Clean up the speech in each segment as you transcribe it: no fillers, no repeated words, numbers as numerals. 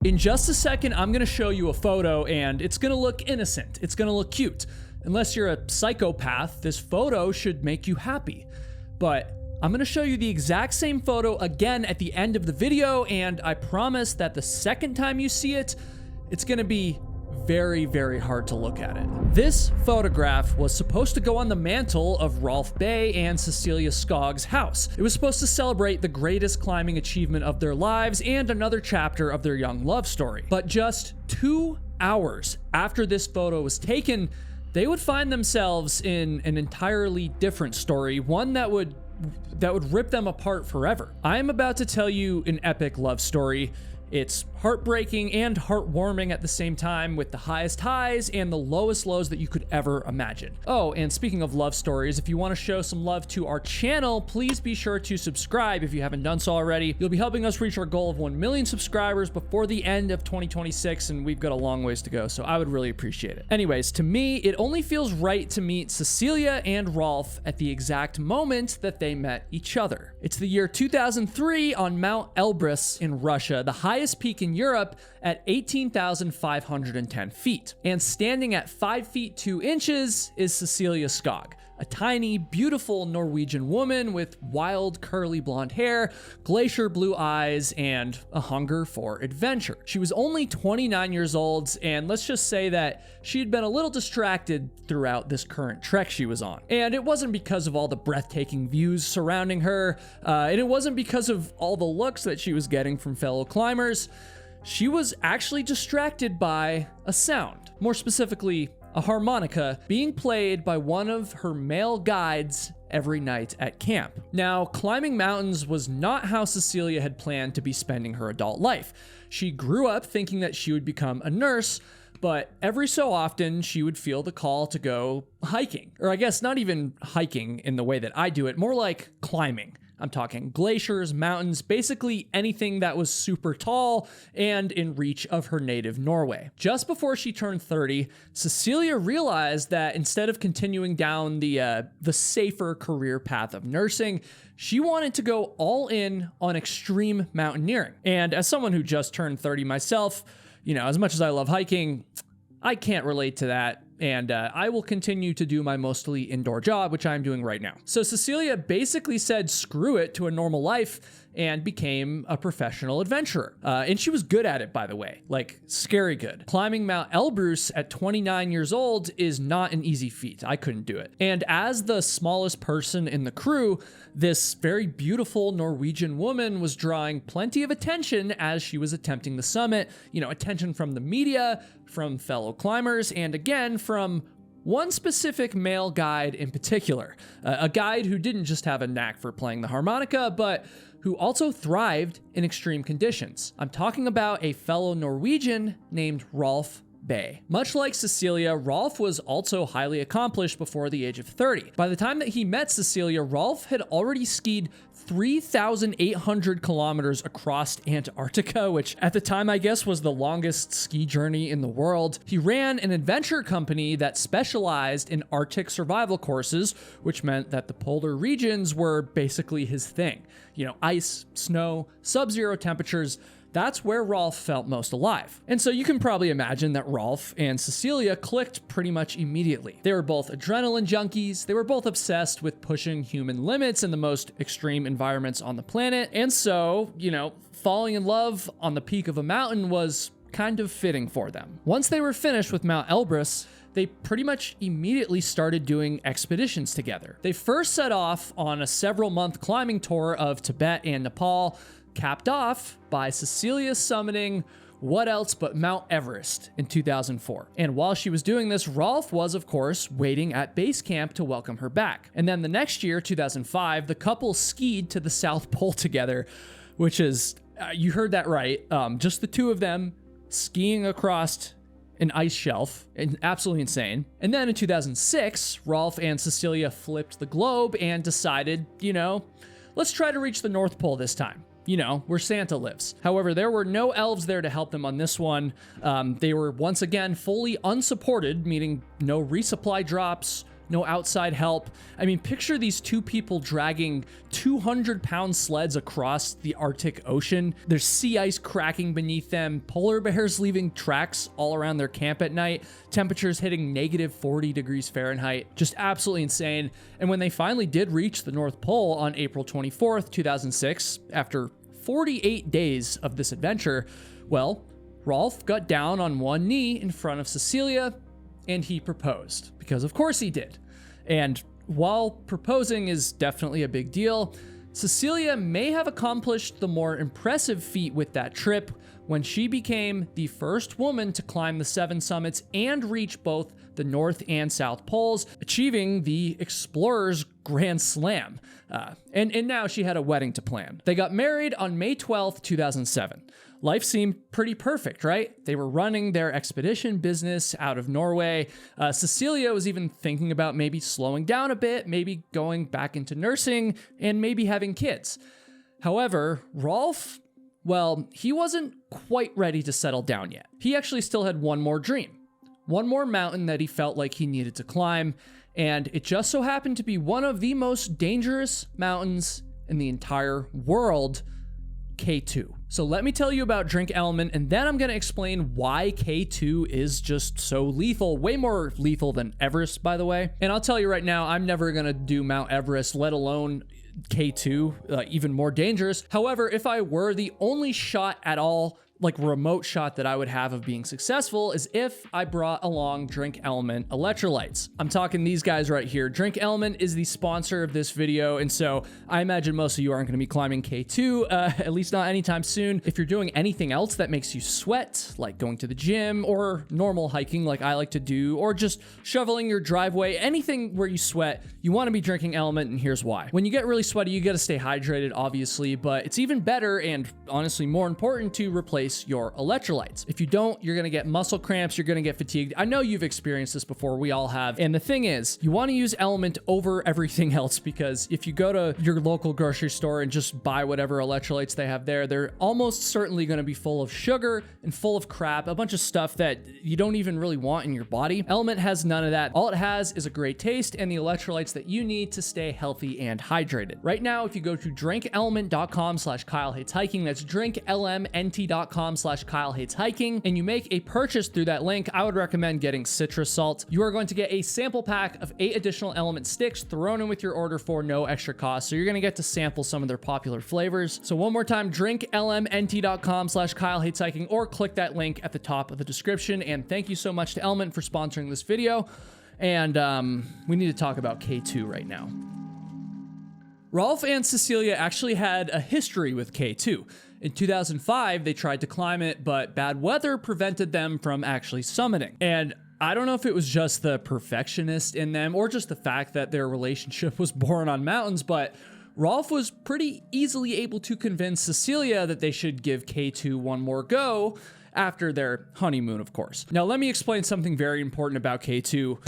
In just a second, I'm gonna show you a photo and it's gonna look innocent. It's gonna look cute. Unless you're a psychopath, this photo should make you happy. But I'm gonna show you the exact same photo again at the end of the video, and I promise that the second time you see it, it's gonna be very, very hard to look at it. This photograph was supposed to go on the mantle of Rolf Bay and Cecilie Skog's house. It was supposed to celebrate the greatest climbing achievement of their lives and another chapter of their young love story. But just 2 hours after this photo was taken, they would find themselves in an entirely different story, one that would rip them apart forever. I am about to tell you an epic love story. It's heartbreaking and heartwarming at the same time, with the highest highs and the lowest lows that you could ever imagine. Oh, and speaking of love stories, if you want to show some love to our channel, please be sure to subscribe if you haven't done so already. You'll be helping us reach our goal of 1 million subscribers before the end of 2026, and we've got a long ways to go, so I would really appreciate it. Anyways, to me, it only feels right to meet Cecilia and Rolf at the exact moment that they met each other. It's the year 2003 on Mount Everest in Russia, the highest peak in Europe at 18,510 feet. And standing at 5 feet 2 inches is Cecilie Skog, a tiny, beautiful Norwegian woman with wild, curly blonde hair, glacier blue eyes, and a hunger for adventure. She was only 29 years old, and let's just say that she'd been a little distracted throughout this current trek she was on. And it wasn't because of all the breathtaking views surrounding her, and it wasn't because of all the looks that she was getting from fellow climbers. She was actually distracted by a sound, more specifically, a harmonica being played by one of her male guides every night at camp. Now, climbing mountains was not how Cecilia had planned to be spending her adult life. She grew up thinking that she would become a nurse, but every so often she would feel the call to go hiking. Or I guess not even hiking in the way that I do it, more like climbing. I'm talking glaciers, mountains, basically anything that was super tall and in reach of her native Norway. Just before she turned 30, Cecilia realized that instead of continuing down the safer career path of nursing, she wanted to go all in on extreme mountaineering. And as someone who just turned 30 myself, you know, as much as I love hiking, I can't relate to that. And I will continue to do my mostly indoor job, which I'm doing right now. So Cecilia basically said screw it to a normal life and became a professional adventurer. And she was good at it, by the way, like scary good. Climbing Mount Everest at 29 years old is not an easy feat. I couldn't do it. And as the smallest person in the crew, this very beautiful Norwegian woman was drawing plenty of attention as she was attempting the summit. You know, attention from the media, from fellow climbers, and again, from one specific male guide in particular. A guide who didn't just have a knack for playing the harmonica, but who also thrived in extreme conditions. I'm talking about a fellow Norwegian named Rolf Bay. Much like Cecilia, Rolf was also highly accomplished before the age of 30. By the time that he met Cecilia, Rolf had already skied 3,800 kilometers across Antarctica, which at the time I guess was the longest ski journey in the world. He ran an adventure company that specialized in Arctic survival courses, which meant that the polar regions were basically his thing. You know, ice, snow, sub-zero temperatures. That's where Rolf felt most alive. And so you can probably imagine that Rolf and Cecilia clicked pretty much immediately. They were both adrenaline junkies. They were both obsessed with pushing human limits in the most extreme environments on the planet. And so, you know, falling in love on the peak of a mountain was kind of fitting for them. Once they were finished with Mount Everest, they pretty much immediately started doing expeditions together. They first set off on a several-month climbing tour of Tibet and Nepal, capped off by Cecilia summiting what else but Mount Everest in 2004. And while she was doing this, Rolf was, of course, waiting at base camp to welcome her back. And then the next year, 2005, the couple skied to the South Pole together, which is, you heard that right, just the two of them skiing across an ice shelf, and absolutely insane. And then in 2006, Rolf and Cecilia flipped the globe and decided, you know, let's try to reach the North Pole this time. You know, where Santa lives. However, there were no elves there to help them on this one. They were once again fully unsupported, meaning no resupply drops, no outside help. I mean, picture these two people dragging 200-pound sleds across the Arctic Ocean. There's sea ice cracking beneath them, polar bears leaving tracks all around their camp at night, temperatures hitting negative 40 degrees Fahrenheit. Just absolutely insane. And when they finally did reach the North Pole on April 24th, 2006, after 48 days of this adventure, well, Rolf got down on one knee in front of Cecilie and he proposed, because of course he did. And while proposing is definitely a big deal, Cecilie may have accomplished the more impressive feat with that trip when she became the first woman to climb the 7 summits and reach both the North and South Poles, achieving the Explorer's Grand Slam. And now she had a wedding to plan. They got married on May 12th, 2007. Life seemed pretty perfect, right? They were running their expedition business out of Norway. Cecilie was even thinking about maybe slowing down a bit, maybe going back into nursing, and maybe having kids. However, Rolf, well, he wasn't quite ready to settle down yet. He actually still had one more dream, one more mountain that he felt like he needed to climb, and it just so happened to be one of the most dangerous mountains in the entire world, K2. So let me tell you about Drink Element, and then I'm going to explain why K2 is just so lethal, way more lethal than Everest, by the way. And I'll tell you right now, I'm never going to do Mount Everest, let alone K2, even more dangerous. However, if I were, the only shot at all, like remote shot that I would have of being successful is if I brought along Drink Element electrolytes. I'm talking these guys right here. Drink Element is the sponsor of this video, and so I imagine most of you aren't going to be climbing K2, at least not anytime soon. If you're doing anything else that makes you sweat, like going to the gym or normal hiking like I like to do, or just shoveling your driveway, anything where you sweat, you want to be drinking Element, and here's why. When you get really sweaty, you got to stay hydrated, obviously, but it's even better and honestly more important to replace your electrolytes. If you don't, you're gonna get muscle cramps, you're gonna get fatigued. I know you've experienced this before, we all have. And the thing is, you wanna use Element over everything else, because if you go to your local grocery store and just buy whatever electrolytes they have there, they're almost certainly gonna be full of sugar and full of crap, a bunch of stuff that you don't even really want in your body. Element has none of that. All it has is a great taste and the electrolytes that you need to stay healthy and hydrated. Right now, if you go to drinkelement.com/KyleHatesHiking, that's drinklmnt.com/KyleHatesHiking, and you make a purchase through that link, I would recommend getting citrus salt. You are going to get a sample pack of 8 additional Element sticks thrown in with your order for no extra cost. So you're going to get to sample some of their popular flavors. So one more time, drinklmnt.com/KyleHatesHiking, or click that link at the top of the description. And thank you so much to Element for sponsoring this video. And we need to talk about K2 right now. Rolf and Cecilie actually had a history with K2. In 2005, they tried to climb it, but bad weather prevented them from actually summiting. And I don't know if it was just the perfectionist in them or just the fact that their relationship was born on mountains, but Rolf was pretty easily able to convince Cecilie that they should give K2 one more go after their honeymoon, of course. Now, let me explain something very important about K2.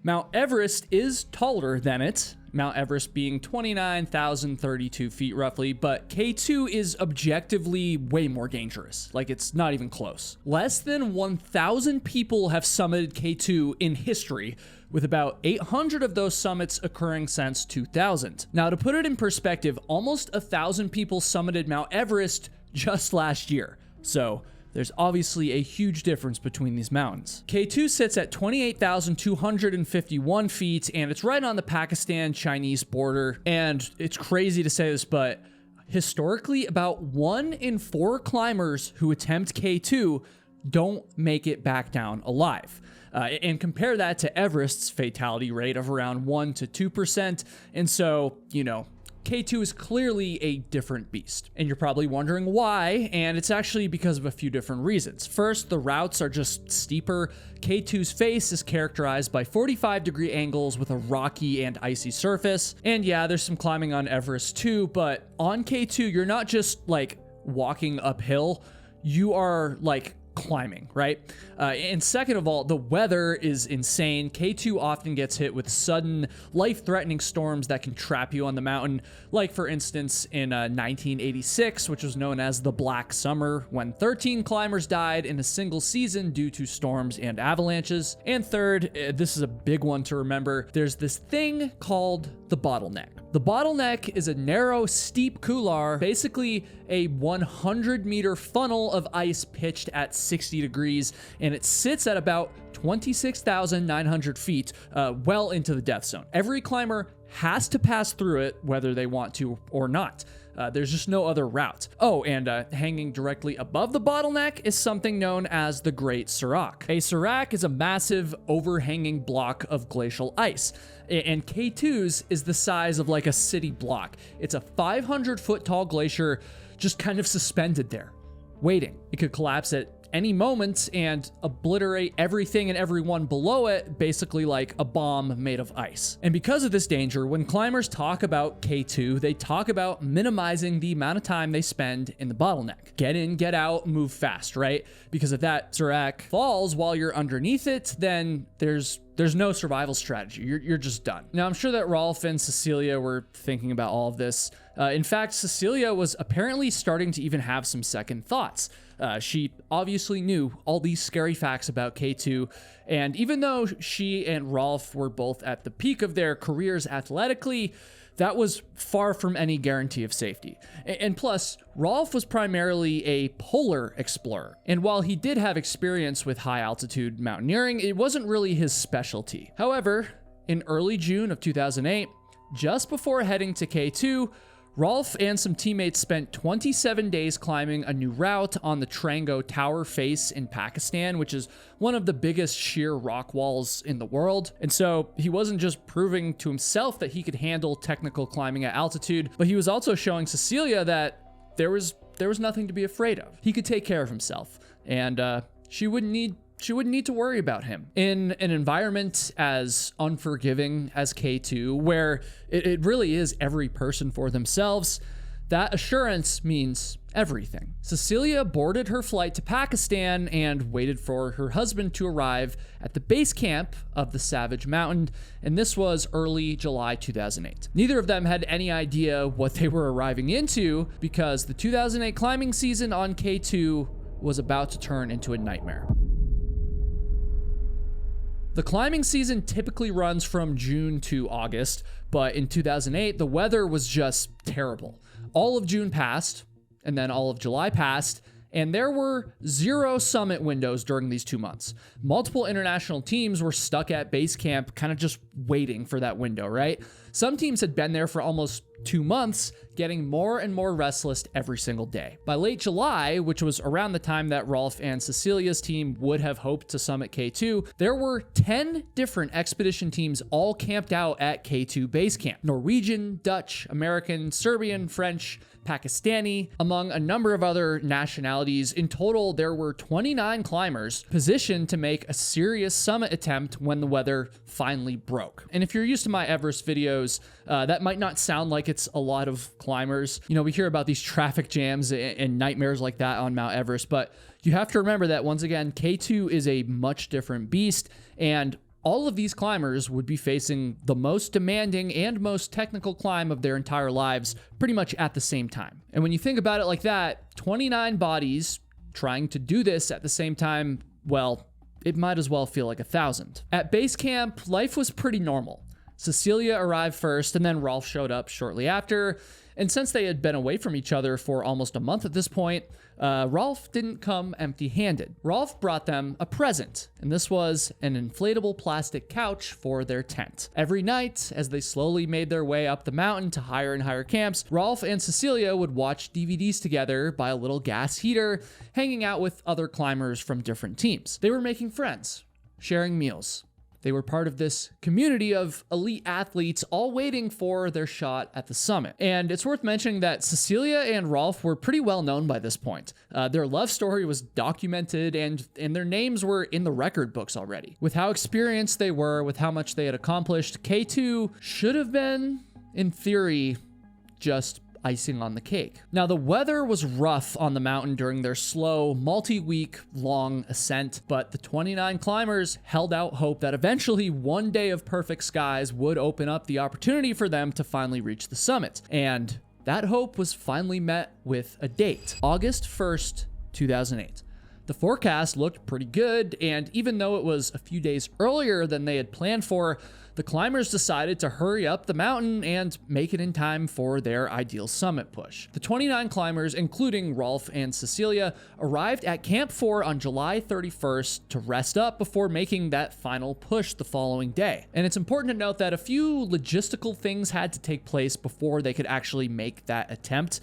Mount Everest is taller than it, Mount Everest being 29,032 feet roughly, but K2 is objectively way more dangerous. Like, it's not even close. Less than 1,000 people have summited K2 in history, with about 800 of those summits occurring since 2000. Now, to put it in perspective, almost 1,000 people summited Mount Everest just last year. So there's obviously a huge difference between these mountains. K2 sits at 28,251 feet, and it's right on the Pakistan-Chinese border. And it's crazy to say this, but historically, about 1 in 4 climbers who attempt K2 don't make it back down alive. And compare that to Everest's fatality rate of around 1 to 2%. And so, you know, K2 is clearly a different beast. And you're probably wondering why, and it's actually because of a few different reasons. First, the routes are just steeper. K2's face is characterized by 45-degree angles with a rocky and icy surface. And yeah, there's some climbing on Everest too, but on K2, you're not just like walking uphill, you are like climbing, right? And second of all, the weather is insane. K2 often gets hit with sudden, life-threatening storms that can trap you on the mountain, like for instance in 1986, which was known as the Black Summer, when 13 climbers died in a single season due to storms and avalanches. And third, this is a big one to remember, there's this thing called the bottleneck. The bottleneck is a narrow, steep couloir, basically a 100-meter funnel of ice pitched at 60 degrees, and it sits at about 26,900 feet, well into the death zone. Every climber has to pass through it, whether they want to or not. There's just no other route. Oh, and hanging directly above the bottleneck is something known as the Great Serac. A serac is a massive overhanging block of glacial ice, and K2's is the size of like a city block. It's a 500-foot tall glacier just kind of suspended there, waiting. It could collapse at any moment and obliterate everything and everyone below it, basically like a bomb made of ice. And because of this danger, when climbers talk about K2, they talk about minimizing the amount of time they spend in the bottleneck. Get in, get out, move fast, right? Because if that serac falls while you're underneath it, then there's no survival strategy. You're just done. Now, I'm sure that Rolf and Cecilie were thinking about all of this. In fact, Cecilie was apparently starting to even have some second thoughts. She obviously knew all these scary facts about K2, and even though she and Rolf were both at the peak of their careers athletically, that was far from any guarantee of safety. And plus, Rolf was primarily a polar explorer, and while he did have experience with high-altitude mountaineering, it wasn't really his specialty. However, in early June of 2008, just before heading to K2, Rolf and some teammates spent 27 days climbing a new route on the Trango Tower face in Pakistan, which is one of the biggest sheer rock walls in the world. And so he wasn't just proving to himself that he could handle technical climbing at altitude, but he was also showing Cecilie that there was nothing to be afraid of. He could take care of himself, and she wouldn't need to worry about him. In an environment as unforgiving as K2, where it really is every person for themselves, that assurance means everything. Cecilie boarded her flight to Pakistan and waited for her husband to arrive at the base camp of the Savage Mountain, and this was early July 2008. Neither of them had any idea what they were arriving into, because the 2008 climbing season on K2 was about to turn into a nightmare. The climbing season typically runs from June to August, but in 2008, the weather was just terrible. All of June passed, and then all of July passed, and there were 0 summit windows during these 2 months. Multiple international teams were stuck at base camp, kind of just waiting for that window, right? Some teams had been there for almost 2 months, getting more and more restless every single day. By late July, which was around the time that Rolf and Cecilie's team would have hoped to summit K2, there were 10 different expedition teams all camped out at K2 base camp. Norwegian, Dutch, American, Serbian, French, Pakistani, among a number of other nationalities. In total, there were 29 climbers positioned to make a serious summit attempt when the weather finally broke. And if you're used to my Everest videos, that might not sound like it's a lot of climbers. You know, we hear about these traffic jams and nightmares like that on Mount Everest, but you have to remember that once again, K2 is a much different beast, and all of these climbers would be facing the most demanding and most technical climb of their entire lives pretty much at the same time. And when you think about it like that, 29 bodies trying to do this at the same time, well, it might as well feel like 1,000. At base camp, life was pretty normal. Cecilie arrived first, and then Rolf showed up shortly after. And since they had been away from each other for almost a month at this point, Rolf didn't come empty-handed. Rolf brought them a present, and this was an inflatable plastic couch for their tent. Every night, as they slowly made their way up the mountain to higher and higher camps, Rolf and Cecilie would watch DVDs together by a little gas heater, hanging out with other climbers from different teams. They were making friends, sharing meals. They were part of this community of elite athletes all waiting for their shot at the summit. And it's worth mentioning that Cecilie and Rolf were pretty well known by this point. Their love story was documented, and their names were in the record books already. With how experienced they were, with how much they had accomplished, K2 should have been, in theory, just icing on the cake. Now, the weather was rough on the mountain during their slow, multi-week long ascent, but the 29 climbers held out hope that eventually one day of perfect skies would open up the opportunity for them to finally reach the summit. And that hope was finally met with a date, August 1st, 2008. The forecast looked pretty good, and even though it was a few days earlier than they had planned for, the climbers decided to hurry up the mountain and make it in time for their ideal summit push. The 29 climbers, including Rolf and Cecilie, arrived at Camp 4 on July 31st to rest up before making that final push the following day. And it's important to note that a few logistical things had to take place before they could actually make that attempt.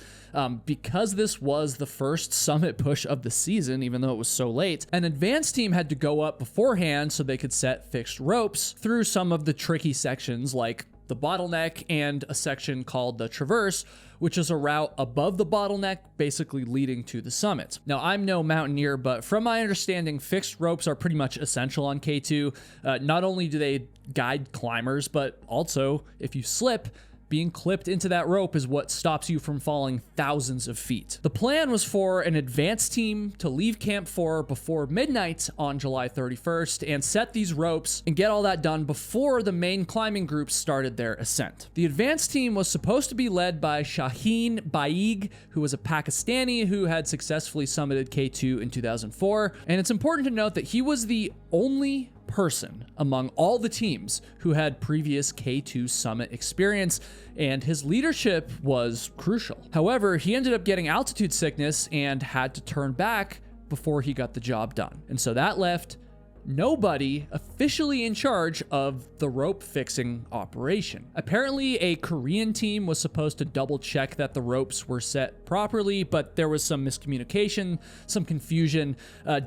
Because this was the first summit push of the season, even though it was so late, an advance team had to go up beforehand so they could set fixed ropes through some of the tricky sections like the bottleneck and a section called the traverse, which is a route above the bottleneck, basically leading to the summit. Now, I'm no mountaineer, but from my understanding, fixed ropes are pretty much essential on K2. Not only do they guide climbers, but also if you slip, being clipped into that rope is what stops you from falling thousands of feet. The plan was for an advance team to leave Camp 4 before midnight on July 31st and set these ropes and get all that done before the main climbing groups started their ascent. The advance team was supposed to be led by Shaheen Baig, who was a Pakistani who had successfully summited K2 in 2004. And it's important to note that he was the only person among all the teams who had previous K2 summit experience, and his leadership was crucial. However, he ended up getting altitude sickness and had to turn back before he got the job done. And so that left nobody officially in charge of the rope fixing operation. Apparently, a Korean team was supposed to double check that the ropes were set properly, but there was some miscommunication, some confusion.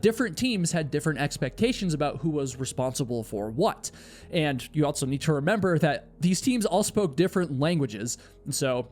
Different teams had different expectations about who was responsible for what. And you also need to remember that these teams all spoke different languages. And so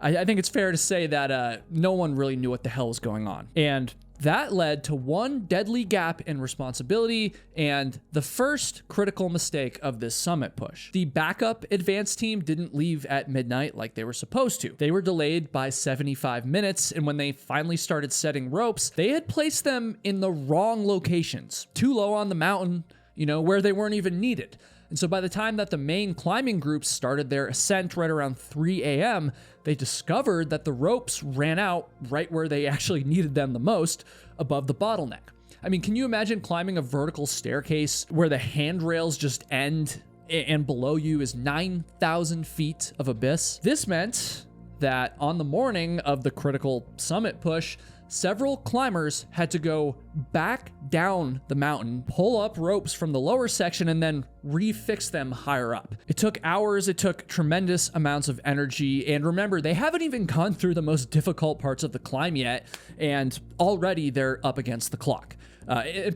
I think it's fair to say that no one really knew what the hell was going on. And that led to one deadly gap in responsibility and the first critical mistake of this summit push. The backup advance team didn't leave at midnight like they were supposed to. They were delayed by 75 minutes, and when they finally started setting ropes, they had placed them in the wrong locations, too low on the mountain, where they weren't even needed. And so by the time that the main climbing groups started their ascent right around 3 a.m., they discovered that the ropes ran out right where they actually needed them the most, above the bottleneck. I mean, can you imagine climbing a vertical staircase where the handrails just end and below you is 9,000 feet of abyss? This meant that on the morning of the critical summit push, several climbers had to go back down the mountain, pull up ropes from the lower section, and then refix them higher up. It took hours, it took tremendous amounts of energy, and remember, they haven't even gone through the most difficult parts of the climb yet, and already they're up against the clock.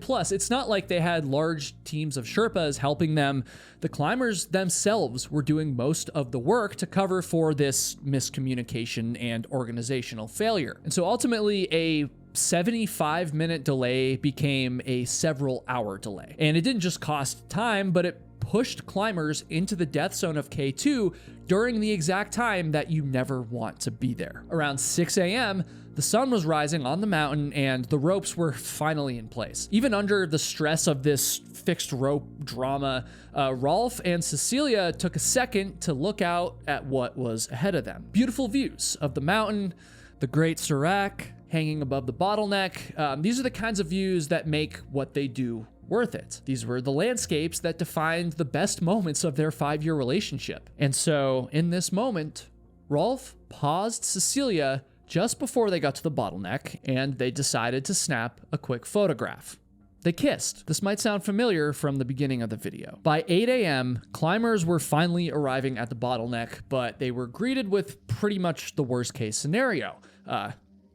Plus, it's not like they had large teams of Sherpas helping them. The climbers themselves were doing most of the work to cover for this miscommunication and organizational failure. And so ultimately, a 75-minute delay became a several-hour delay. And it didn't just cost time, but it pushed climbers into the death zone of K2 during the exact time that you never want to be there. Around 6 a.m., the sun was rising on the mountain and the ropes were finally in place. Even under the stress of this fixed rope drama, Rolf and Cecilie took a second to look out at what was ahead of them. Beautiful views of the mountain, the Great Serac hanging above the bottleneck. These are the kinds of views that make what they do worth it. These were the landscapes that defined the best moments of their 5-year relationship. And so in this moment, Rolf paused Cecilie just before they got to the bottleneck, and they decided to snap a quick photograph. They kissed. This might sound familiar from the beginning of the video. By 8 a.m., climbers were finally arriving at the bottleneck, but they were greeted with pretty much the worst case scenario.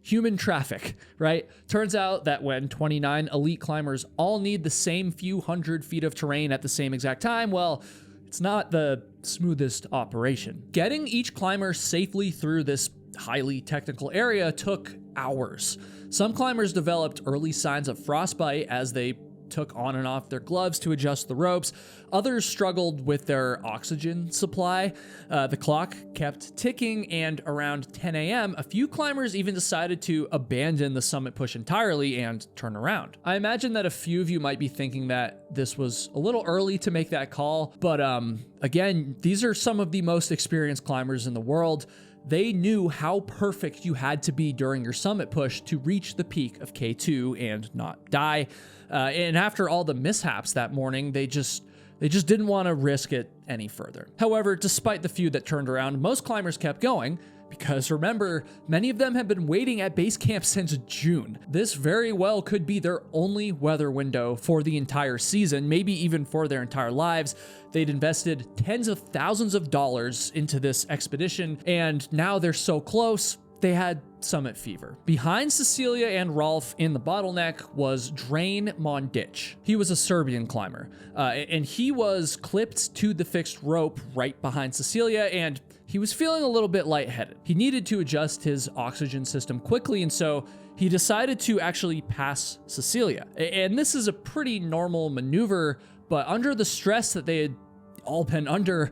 Human traffic, right? Turns out that when 29 elite climbers all need the same few hundred feet of terrain at the same exact time, well, it's not the smoothest operation. Getting each climber safely through this highly technical area took hours. Some climbers developed early signs of frostbite as they took on and off their gloves to adjust the ropes. Others struggled with their oxygen supply. The clock kept ticking, and around 10 a.m., a few climbers even decided to abandon the summit push entirely and turn around. I imagine that a few of you might be thinking that this was a little early to make that call, but again, these are some of the most experienced climbers in the world. They knew how perfect you had to be during your summit push to reach the peak of K2 and not die. And after all the mishaps that morning, they just didn't want to risk it any further. However, despite the few that turned around, most climbers kept going, because remember, many of them have been waiting at base camp since June. This very well could be their only weather window for the entire season, maybe even for their entire lives. They'd invested tens of thousands of dollars into this expedition, and now they're so close, they had summit fever. Behind Cecilie and Rolf in the bottleneck was Drain Mondic. He was a Serbian climber, and he was clipped to the fixed rope right behind Cecilie, and he was feeling a little bit lightheaded. He needed to adjust his oxygen system quickly, and so he decided to actually pass Cecilie. And this is a pretty normal maneuver, but under the stress that they had all been under,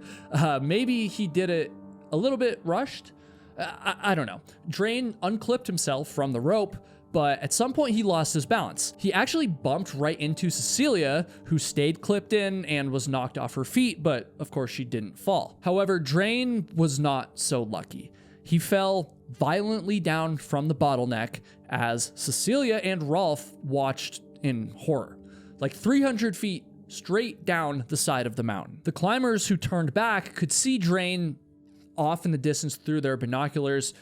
maybe he did it a little bit rushed. I don't know. Drain unclipped himself from the rope, but at some point he lost his balance. He actually bumped right into Cecilie, who stayed clipped in and was knocked off her feet, but of course she didn't fall. However, Drain was not so lucky. He fell violently down from the bottleneck as Cecilie and Rolf watched in horror, like 300 feet straight down the side of the mountain. The climbers who turned back could see Drain off in the distance through their binoculars.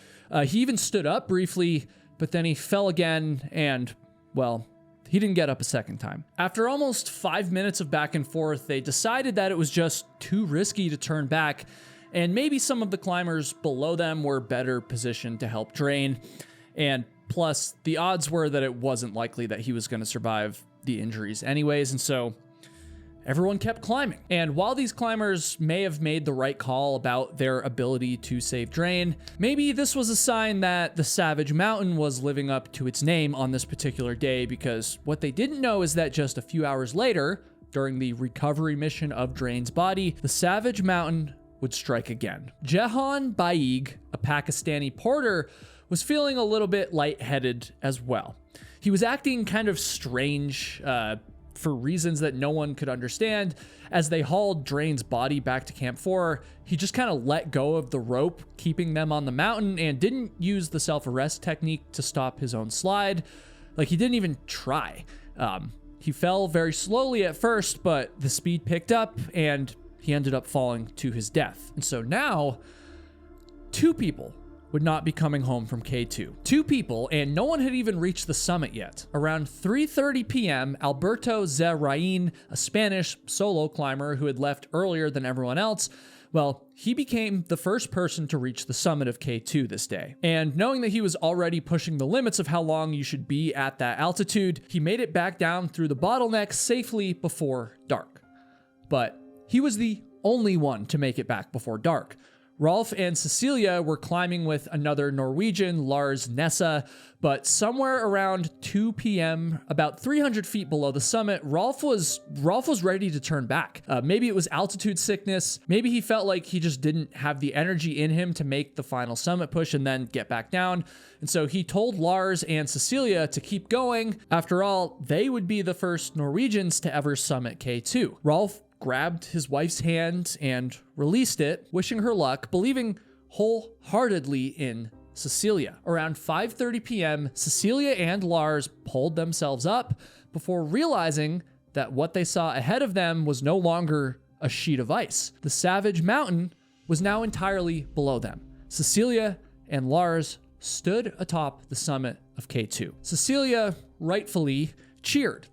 He even stood up briefly, but then he fell again, and, well, he didn't get up a second time. After almost 5 minutes of back and forth, they decided that it was just too risky to turn back, and maybe some of the climbers below them were better positioned to help Drain, and plus, the odds were that it wasn't likely that he was going to survive the injuries anyways, and so everyone kept climbing. And while these climbers may have made the right call about their ability to save Drain, maybe this was a sign that the Savage Mountain was living up to its name on this particular day, because what they didn't know is that just a few hours later, during the recovery mission of Drain's body, the Savage Mountain would strike again. Jehan Baig, a Pakistani porter, was feeling a little bit lightheaded as well. He was acting kind of strange, for reasons that no one could understand. As they hauled Drain's body back to Camp 4, he just kind of let go of the rope, keeping them on the mountain, and didn't use the self-arrest technique to stop his own slide. Like, he didn't even try. He fell very slowly at first, but the speed picked up, and he ended up falling to his death. And so now, 2 people would not be coming home from K2. 2 people, and no one had even reached the summit yet. Around 3:30 p.m., Alberto Zerain, a Spanish solo climber who had left earlier than everyone else, well, he became the first person to reach the summit of K2 this day. And knowing that he was already pushing the limits of how long you should be at that altitude, he made it back down through the bottleneck safely before dark. But he was the only one to make it back before dark. Rolf and Cecilie were climbing with another Norwegian, Lars Nessa, but somewhere around 2 p.m., about 300 feet below the summit, Rolf was ready to turn back. Maybe it was altitude sickness. Maybe he felt like he just didn't have the energy in him to make the final summit push and then get back down. And so he told Lars and Cecilie to keep going. After all, they would be the first Norwegians to ever summit K2. Rolf grabbed his wife's hand and released it, wishing her luck, believing wholeheartedly in Cecilie. Around 5:30 p.m., Cecilie and Lars pulled themselves up before realizing that what they saw ahead of them was no longer a sheet of ice. The Savage Mountain was now entirely below them. Cecilie and Lars stood atop the summit of K2. Cecilie rightfully cheered.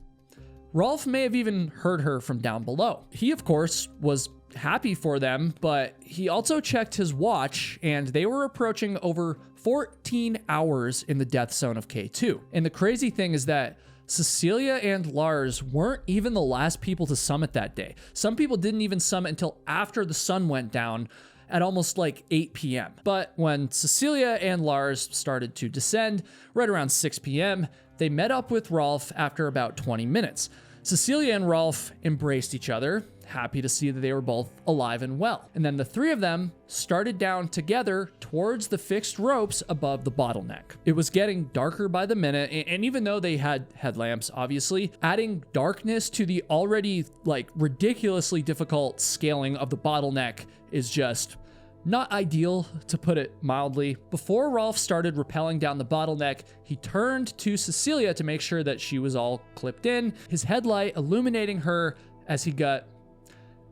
Rolf may have even heard her from down below. He, of course, was happy for them, but he also checked his watch, and they were approaching over 14 hours in the death zone of K2. And the crazy thing is that Cecilie and Lars weren't even the last people to summit that day. Some people didn't even summit until after the sun went down at almost like 8 p.m. But when Cecilie and Lars started to descend, right around 6 p.m., they met up with Rolf after about 20 minutes. Cecilie and Rolf embraced each other, happy to see that they were both alive and well. And then the three of them started down together towards the fixed ropes above the bottleneck. It was getting darker by the minute, and even though they had headlamps, obviously, adding darkness to the already ridiculously difficult scaling of the bottleneck is just not ideal, to put it mildly. Before Rolf started rappelling down the bottleneck, he turned to Cecilie to make sure that she was all clipped in, his headlight illuminating her as he got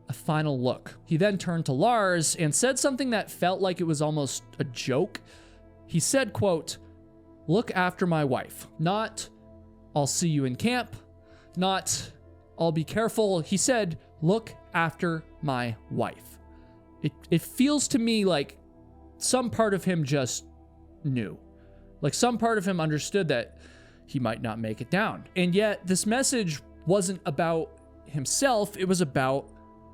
a final look. He then turned to Lars and said something that felt like it was almost a joke. He said, quote, "Look after my wife." Not, "I'll see you in camp." Not, "I'll be careful." He said, "Look after my wife." It feels to me like some part of him just knew. Like some part of him understood that he might not make it down. And yet this message wasn't about himself, it was about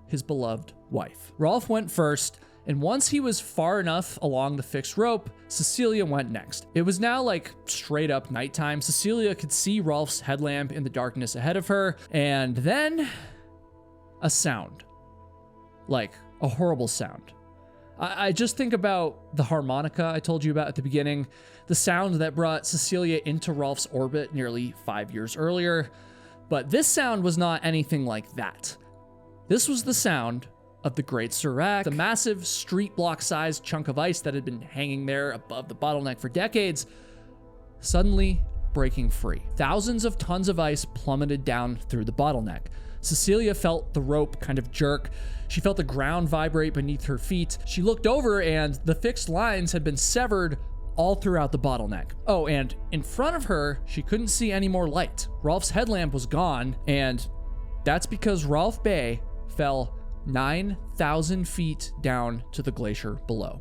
his beloved wife. Rolf went first, and once he was far enough along the fixed rope, Cecilie went next. It was now straight up nighttime. Cecilie could see Rolf's headlamp in the darkness ahead of her, and then a sound. A horrible sound. I just think about the harmonica I told you about at the beginning, the sound that brought Cecilie into Rolf's orbit nearly 5 years earlier. But this sound was not anything like that. This was the sound of the Great Serac, the massive street block sized chunk of ice that had been hanging there above the bottleneck for decades, suddenly breaking free. Thousands of tons of ice plummeted down through the bottleneck. Cecilie felt the rope kind of jerk. She felt the ground vibrate beneath her feet. She looked over and the fixed lines had been severed all throughout the bottleneck. Oh, and in front of her, she couldn't see any more light. Rolf's headlamp was gone, and that's because Rolf Bay fell 9,000 feet down to the glacier below.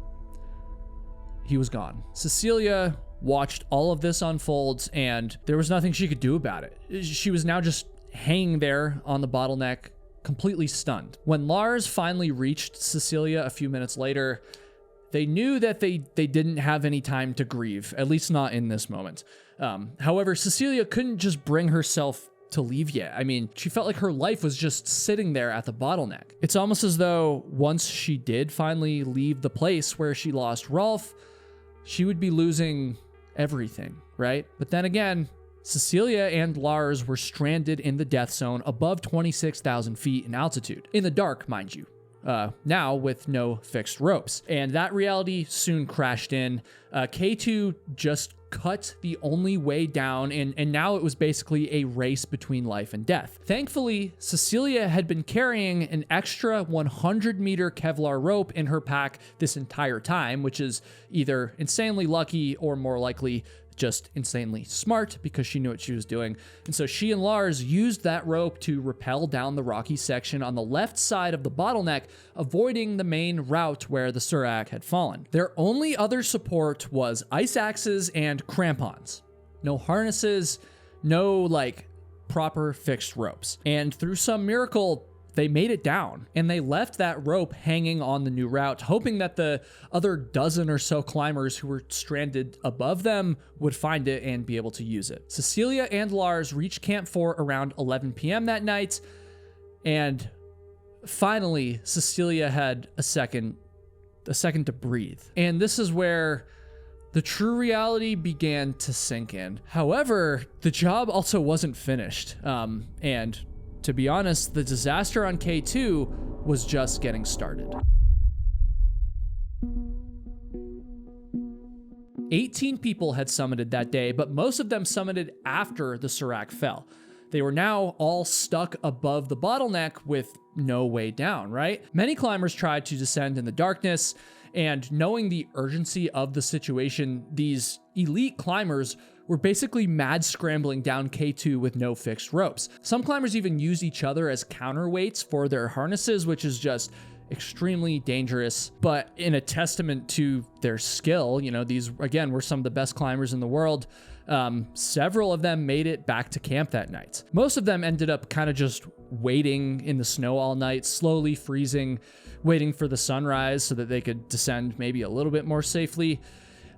He was gone. Cecilie watched all of this unfold, and there was nothing she could do about it. She was now just hanging there on the bottleneck, completely stunned. When Lars finally reached Cecilie a few minutes later, they knew that they didn't have any time to grieve, at least not in this moment. However, Cecilie couldn't just bring herself to leave yet. I mean, she felt like her life was just sitting there at the bottleneck. It's almost as though once she did finally leave the place where she lost Rolf, she would be losing everything, right? But then again, Cecilie and Lars were stranded in the death zone above 26,000 feet in altitude. In the dark, mind you. Now with no fixed ropes. And that reality soon crashed in. K2 just cut the only way down, and now it was basically a race between life and death. Thankfully, Cecilie had been carrying an extra 100-meter Kevlar rope in her pack this entire time, which is either insanely lucky or more likely just insanely smart because she knew what she was doing. And so she and Lars used that rope to rappel down the rocky section on the left side of the bottleneck, avoiding the main route where the Serac had fallen. Their only other support was ice axes and crampons. No harnesses, no proper fixed ropes. And through some miracle, they made it down, and they left that rope hanging on the new route, hoping that the other dozen or so climbers who were stranded above them would find it and be able to use it. Cecilie and Lars reached Camp 4 around 11 p.m. that night, and finally, Cecilie had a second to breathe. And this is where the true reality began to sink in. However, the job also wasn't finished, and to be honest, the disaster on K2 was just getting started. 18 people had summited that day, but most of them summited after the Serac fell. They were now all stuck above the bottleneck with no way down, right? Many climbers tried to descend in the darkness, and knowing the urgency of the situation, these elite climbers were basically mad scrambling down K2 with no fixed ropes. Some climbers even used each other as counterweights for their harnesses, which is just extremely dangerous, but in a testament to their skill. These, again, were some of the best climbers in the world. Several of them made it back to camp that night. Most of them ended up kind of just waiting in the snow all night, slowly freezing, waiting for the sunrise so that they could descend maybe a little bit more safely.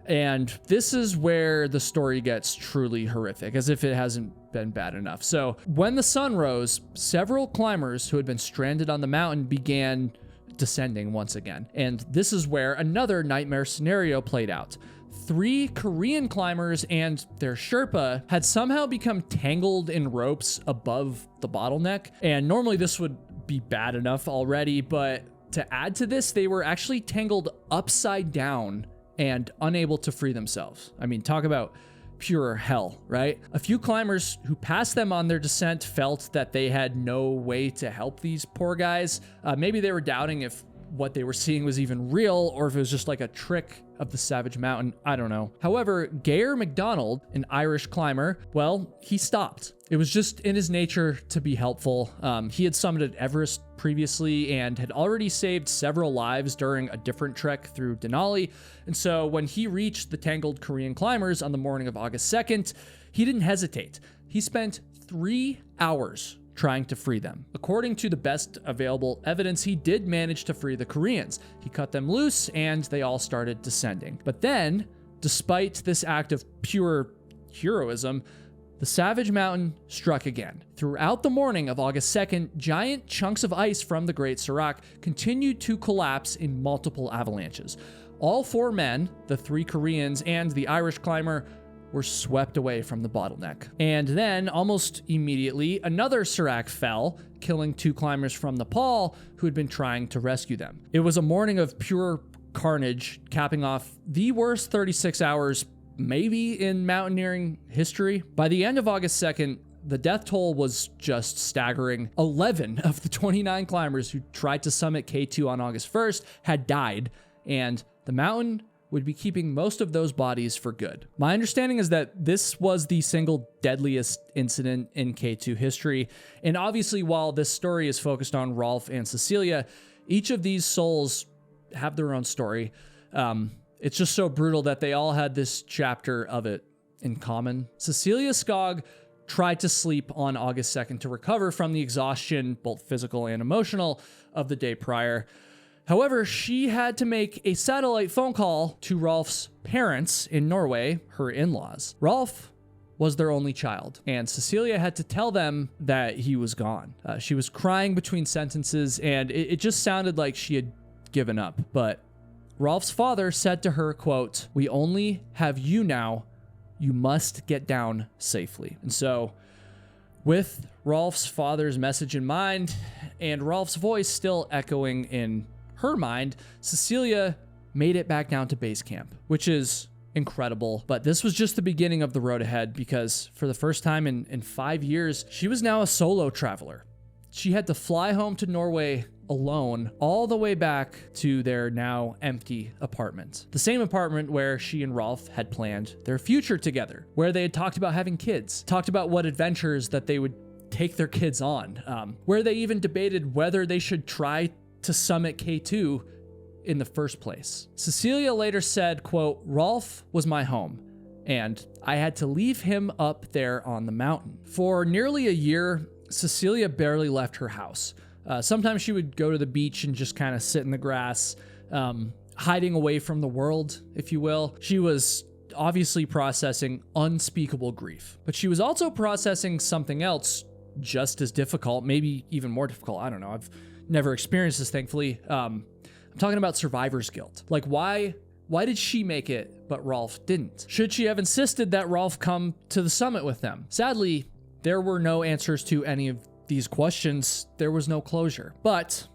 And this is where the story gets truly horrific, as if it hasn't been bad enough. So when the sun rose, several climbers who had been stranded on the mountain began descending once again. And this is where another nightmare scenario played out. 3 Korean climbers and their Sherpa had somehow become tangled in ropes above the bottleneck. And normally this would be bad enough already, but to add to this, they were actually tangled upside down and unable to free themselves. I mean, talk about pure hell, right? A few climbers who passed them on their descent felt that they had no way to help these poor guys. Maybe they were doubting if what they were seeing was even real or if it was just like a trick of the Savage Mountain. I don't know. However, Geir MacDonald, an Irish climber, well, he stopped. It was just in his nature to be helpful. He had summited Everest previously and had already saved several lives during a different trek through Denali. And so when he reached the tangled Korean climbers on the morning of August 2nd, he didn't hesitate. He spent 3 hours trying to free them. According to the best available evidence, he did manage to free the Koreans. He cut them loose and they all started descending. But then, despite this act of pure heroism, the Savage Mountain struck again. Throughout the morning of August 2nd, giant chunks of ice from the Great Serac continued to collapse in multiple avalanches. All 4 men, the 3 Koreans and the Irish climber, were swept away from the bottleneck. And then, almost immediately, another Serac fell, killing 2 climbers from Nepal who had been trying to rescue them. It was a morning of pure carnage, capping off the worst 36 hours maybe in mountaineering history. By the end of August 2nd, the death toll was just staggering. 11 of the 29 climbers who tried to summit K2 on August 1st had died, and the mountain would be keeping most of those bodies for good. My understanding is that this was the single deadliest incident in K2 history, and obviously while this story is focused on Rolf and Cecilie, each of these souls have their own story. It's just so brutal that they all had this chapter of it in common. Cecilie Skog tried to sleep on August 2nd to recover from the exhaustion, both physical and emotional, of the day prior. However, she had to make a satellite phone call to Rolf's parents in Norway, her in-laws. Rolf was their only child, and Cecilie had to tell them that he was gone. She was crying between sentences, and it just sounded like she had given up. But Rolf's father said to her, quote, "We only have you now. You must get down safely." And so, with Rolf's father's message in mind, and Rolf's voice still echoing in her mind, Cecilie made it back down to base camp, which is incredible. But this was just the beginning of the road ahead, because for the first time in 5 years, she was now a solo traveler. She had to fly home to Norway alone all the way back to their now empty apartment. The same apartment where she and Rolf had planned their future together, where they had talked about having kids, talked about what adventures that they would take their kids on, where they even debated whether they should try to summit K2 in the first place. Cecilie later said, quote, "Rolf was my home, and I had to leave him up there on the mountain." For nearly a year, Cecilie barely left her house. Sometimes she would go to the beach and just kind of sit in the grass, hiding away from the world, if you will. She was obviously processing unspeakable grief, but she was also processing something else just as difficult, maybe even more difficult. I don't know. I've never experienced this, thankfully. I'm talking about survivor's guilt. Like, why did she make it, but Rolf didn't? Should she have insisted that Rolf come to the summit with them? Sadly, there were no answers to any of these questions. There was no closure. But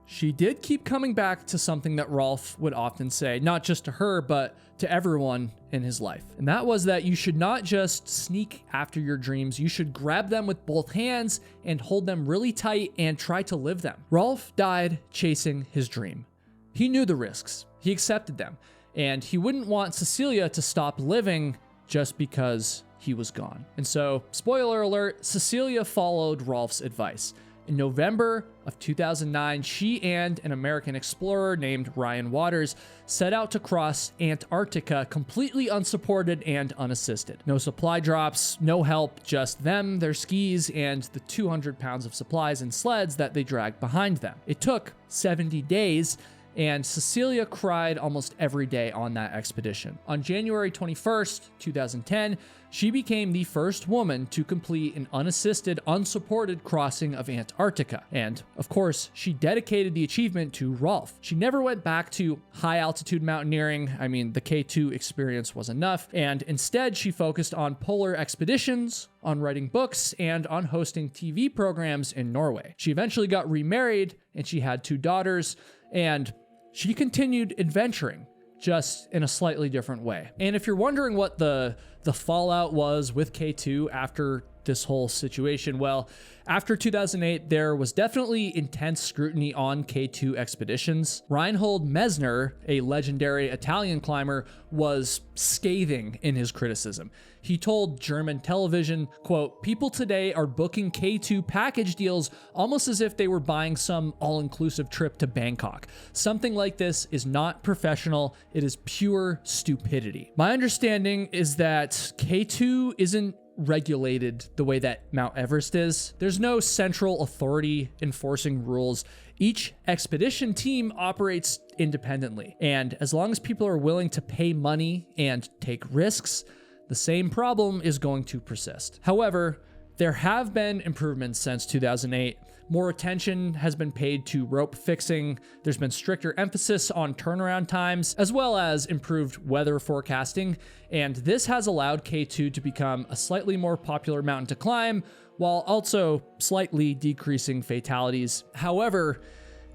she did keep coming back to something that Rolf would often say, not just to her, but to everyone in his life. And that was that you should not just sneak after your dreams. You should grab them with both hands and hold them really tight and try to live them. Rolf died chasing his dream. He knew the risks. He accepted them. And he wouldn't want Cecilie to stop living just because he was gone. And so, spoiler alert, Cecilie followed Rolf's advice. In November of 2009, she and an American explorer named Ryan Waters set out to cross Antarctica completely unsupported and unassisted. No supply drops, no help, just them, their skis, and the 200 pounds of supplies and sleds that they dragged behind them. It took 70 days, and Cecilie cried almost every day on that expedition. On January 21st, 2010, she became the first woman to complete an unassisted, unsupported crossing of Antarctica. And of course, she dedicated the achievement to Rolf. She never went back to high altitude mountaineering. I mean, the K2 experience was enough. And instead, she focused on polar expeditions, on writing books, and on hosting TV programs in Norway. She eventually got remarried and she had 2 daughters, and she continued adventuring, just in a slightly different way. And if you're wondering what the fallout was with K2 after this whole situation, well, after 2008, there was definitely intense scrutiny on K2 expeditions. Reinhold Messner, a legendary Italian climber, was scathing in his criticism. He told German television, quote, "People today are booking K2 package deals almost as if they were buying some all-inclusive trip to Bangkok. Something like this is not professional. It is pure stupidity." My understanding is that K2 isn't regulated the way that Mount Everest is. There's no central authority enforcing rules. Each expedition team operates independently. And as long as people are willing to pay money and take risks, the same problem is going to persist. However, there have been improvements since 2008. More attention has been paid to rope fixing. There's been stricter emphasis on turnaround times, as well as improved weather forecasting. And this has allowed K2 to become a slightly more popular mountain to climb, while also slightly decreasing fatalities. However,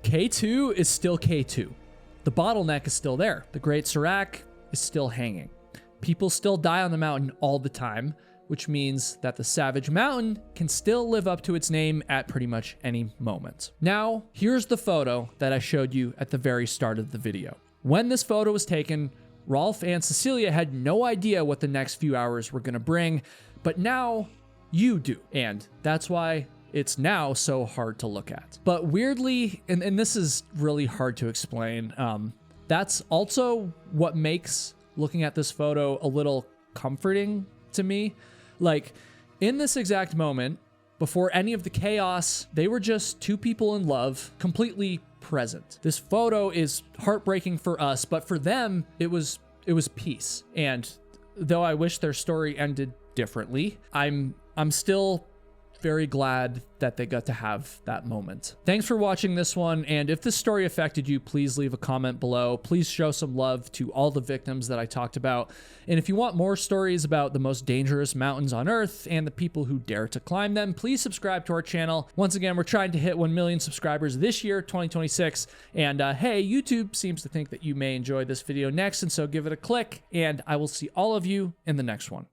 K2 is still K2. The bottleneck is still there. The Great Serac is still hanging. People still die on the mountain all the time, which means that the Savage Mountain can still live up to its name at pretty much any moment. Now, here's the photo that I showed you at the very start of the video. When this photo was taken, Rolf and Cecilie had no idea what the next few hours were gonna bring, but now you do. And that's why it's now so hard to look at. But weirdly, and this is really hard to explain, that's also what makes looking at this photo a little comforting to me. Like, in this exact moment, before any of the chaos, they were just 2 people in love, completely present. This photo is heartbreaking for us, but for them, it was peace. And though I wish their story ended differently, I'm still very glad that they got to have that moment. Thanks for watching this one, and if this story affected you, please leave a comment below. Please show some love to all the victims that I talked about. And if you want more stories about the most dangerous mountains on Earth and the people who dare to climb them, please subscribe to our channel. Once again, we're trying to hit 1 million subscribers this year, 2026. And hey, YouTube seems to think that you may enjoy this video next, and so give it a click, and I will see all of you in the next one.